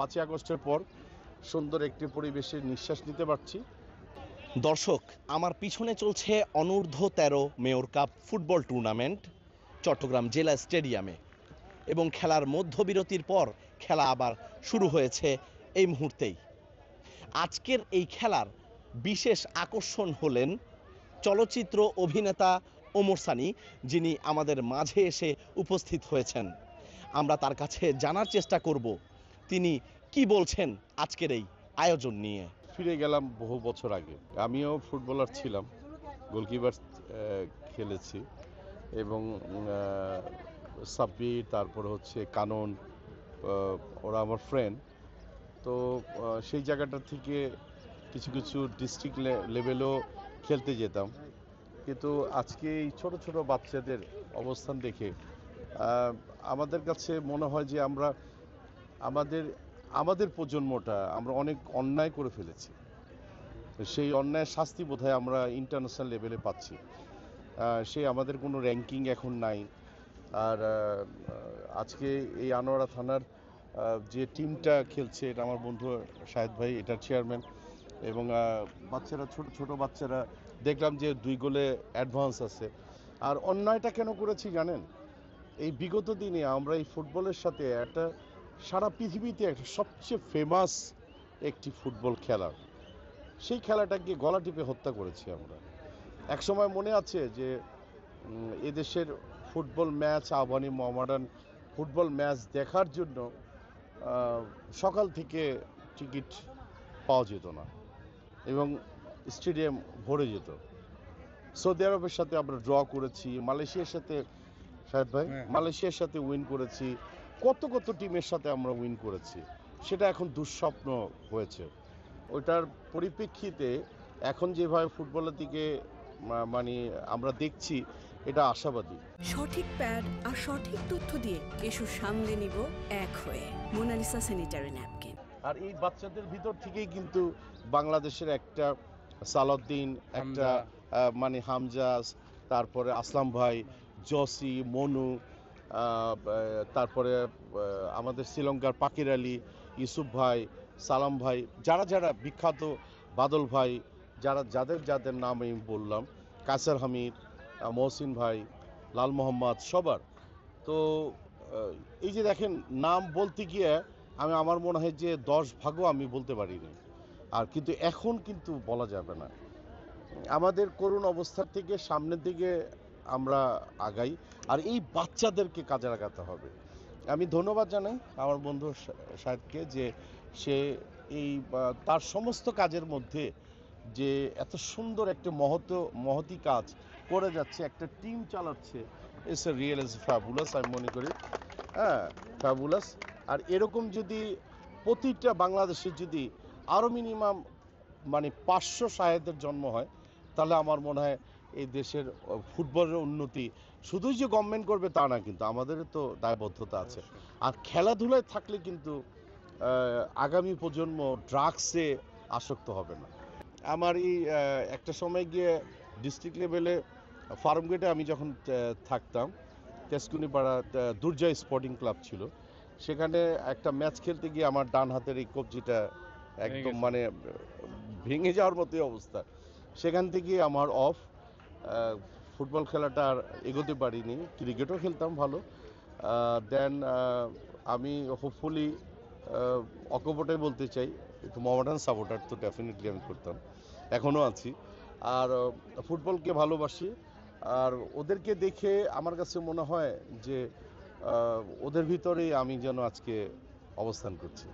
5ই আগস্টের পর সুন্দর একটি পরিবেশে নিঃশ্বাস নিতে পারছি। দর্শক, আমার পিছনে চলছে অনূর্ধ্ব-13 mayor cup football tournament Chattogram জেলা স্টেডিয়ামে, এবং খেলার মধ্যবিরতির পর খেলা আবার শুরু হয়েছে এই মুহূর্তেই। আজকের এই খেলার বিশেষ আকর্ষণ হলেন চলচ্চিত্র অভিনেতা ওমর সানী, যিনি আমাদের মাঝে এসে উপস্থিত হয়েছেন। আমরা তার কাছে জানার চেষ্টা করব তিনি কি বলছেন আজকের এই আয়োজন নিয়ে। ফিরে গেলাম বহু বছর আগে। আমিও ফুটবলার ছিলাম, গোলকিপার খেলেছি, এবং সাব্বির, তারপরে হচ্ছে কানন, ওরা আমার ফ্রেন্ড। তো সেই জায়গাটা থেকে কিছু কিছু ডিস্ট্রিক্ট লেভেলেও খেলতে যেতাম। কিন্তু আজকে এই ছোট ছোট বাচ্চাদের অবস্থান দেখে আমাদের কাছে মনে হয় যে আমরা আমাদের প্রজন্মটা আমরা অনেক অন্যায় করে ফেলেছি। সেই অন্যায়ের শাস্তি বোধহয় আমরা ইন্টারন্যাশনাল লেভেলে পাচ্ছি। সেই আমাদের কোনো র্যাঙ্কিং এখন নাই। আর আজকে এই আনোয়ারা থানার যে টিমটা খেলছে, এটা আমার বন্ধু শাহেদ ভাই, এটার চেয়ারম্যান, এবং বাচ্চারা, ছোট ছোট বাচ্চারা দেখলাম যে 2 গোলে অ্যাডভান্স আছে। আর অন্যায়টা কেন করেছি জানেন? এই বিগত দিনে আমরা এই ফুটবলের সাথে একটা সারা পৃথিবীতে একটা সবচেয়ে ফেমাস একটি ফুটবল খেলা, সেই খেলাটাকে গলা টিপে হত্যা করেছি আমরা। এক সময় মনে আছে যে এদেশের football match, Abahani Mohammedan football match দেখার জন্য সকাল থেকে টিকিট পাওয়া যেত না এবং স্টেডিয়াম ভরে যেত। সৌদি আরবের সাথে আমরা ড্র করেছি, মালয়েশিয়ার সাথে, শাহেদ ভাই, মালয়েশিয়ার সাথে উইন করেছি, কত কত টিমের সাথে আমরা উইন করেছি। সেটা এখন দুঃস্বপ্ন হয়েছে। ওইটার পরিপ্রেক্ষিতে এখন যেভাবে ফুটবলের দিকে মানে আমরা দেখছি, এটা আশাবাদী। সঠিক প্যাড আর সঠিক তথ্য দিয়ে এসব সামলে নিব এক হয়ে। Mona Lisa sanitary napkin. আর এই বাচ্চাদের ভিতর থেকেই কিন্তু বাংলাদেশের একটা সালাউদ্দিন, একটা মানে হামজাজ, তারপরে আসলাম ভাই, জসি, মনু, তারপরে আমাদের শ্রীলঙ্কার পাকির আলী, ইউসুফ ভাই, সালাম ভাই, যারা যারা বিখ্যাত, বাদল ভাই, যাদের নাম আমি বললাম, কায়সার হামিদ, মহসিন ভাই, লাল মোহাম্মদ, সবার। তো এই যে দেখেন, নাম বলতে গিয়ে আমার মনে হয় যে 10 ভাগও আমি বলতে পারিনি। আর কিন্তু এখন কিন্তু বলা যাবে না। আমাদের করুণ অবস্থার থেকে সামনের দিকে আমরা আগাই, আর এই বাচ্চাদেরকে কাজে লাগাতে হবে। আমি ধন্যবাদ জানাই আমার বন্ধু শাহেদকে, যে সে এই তার সমস্ত কাজের মধ্যে যে এত সুন্দর একটা মহতি কাজ করে যাচ্ছে, একটা টিম চালাচ্ছে। It's a real is fabulous, আমি মনে করি। হ্যাঁ, ফ্যাবুলাস। আর এরকম যদি প্রতিটা বাংলাদেশে যদি আরও মিনিমাম মানে 500 শাহেদের জন্ম হয়, তাহলে আমার মনে হয় এই দেশের ফুটবলের উন্নতি শুধুই যে গভর্নমেন্ট করবে তা না, কিন্তু আমাদের তো দায়বদ্ধতা আছে। আর খেলাধুলায় থাকলে কিন্তু আগামী প্রজন্ম ড্রাগসে আসক্ত হবে না। আমার এই একটা সময় গিয়ে ডিস্ট্রিক্ট লেভেলে ফার্মগেটে আমি যখন থাকতাম, তেজকুনিপাড়া দুর্জয় স্পোর্টিং ক্লাব ছিল, সেখানে একটা ম্যাচ খেলতে গিয়ে আমার ডান হাতের এই কবজিটা একদম মানে ভেঙে যাওয়ার মতোই অবস্থা। সেখান থেকে আমার অফ, ফুটবল খেলাটা আর এগোতে পারিনি। ক্রিকেটও খেলতাম ভালো। দেন আমি হোপফুলি অকপটে বলতে চাই, একটু মোহামেডান সাপোর্টার তো ডেফিনেটলি আমি করতাম, এখনও আছি। আর ফুটবলকে ভালোবাসি। আর ওদেরকে দেখে আমার কাছে মনে হয় যে ওদের ভিতরেই আমি যেন আজকে অবস্থান করছি।